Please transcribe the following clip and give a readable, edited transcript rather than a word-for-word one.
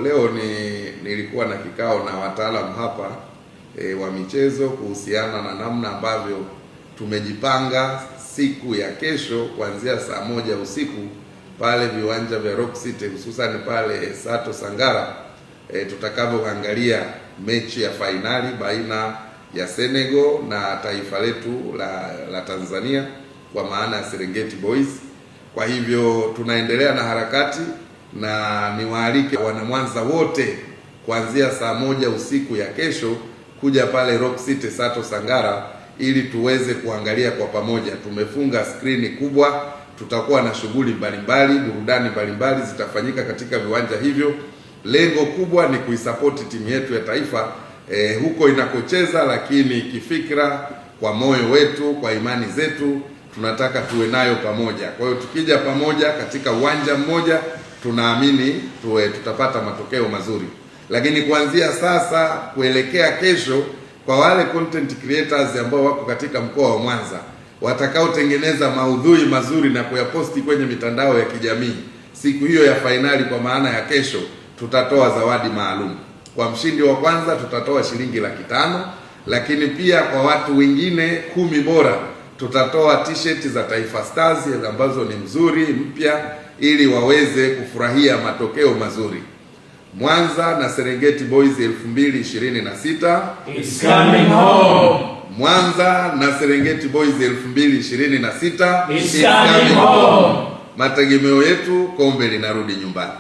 leo nilikuwa na kikao na wataalamu hapa wa michezo kuhusiana na namna ambavyo tumejipanga siku ya kesho kuanzia saa 1 usiku pale viwanja vya Rock City, hususan pale Sato Sangara, tutakavyoangalia mechi ya fainali baina ya Senegal na taifa letu la Tanzania kwa maana ya Serengeti Boys. Kwa hivyo tunaendelea na harakati na niwaalike wana Mwanza wote kuanzia saa 1 usiku ya kesho kuja pale Rock City Sato Sangara ili tuweze kuangalia kwa pamoja. Tumefunga skrini kubwa, tutakuwa na shughuli mbalimbali, burudani mbalimbali zitafanyika katika viwanja hivyo. Lengo kubwa ni kuisapoti timu yetu ya taifa huko inakocheza, lakini kifikra, kwa moyo wetu, kwa imani zetu, tunataka tuwe nayo pamoja. Kwa hiyo tukija pamoja katika uwanja mmoja, tunaamini tutapata matokeo mazuri. Lakini kuanzia sasa kuelekea kesho, kwa wale content creators ambao wako katika mkoa wa Mwanza watakaotengeneza maudhui mazuri na kuyaposti kwenye mitandao ya kijamii, siku hiyo ya fainali kwa maana ya kesho, tutatoa zawadi maalum. Kwa mshindi wa kwanza tutatoa shilingi 500,000, lakini pia kwa watu wengine 10 bora tutatoa t-shirt za Taifa Stars ambazo ni mzuri mpya, ili waweze kufurahia matokeo mazuri. Mwanza na Serengeti Boys 2026 is coming home. Mwanza na Serengeti Boys 2026 is coming home. Mategemeo yetu, kombe linarudi nyumbani.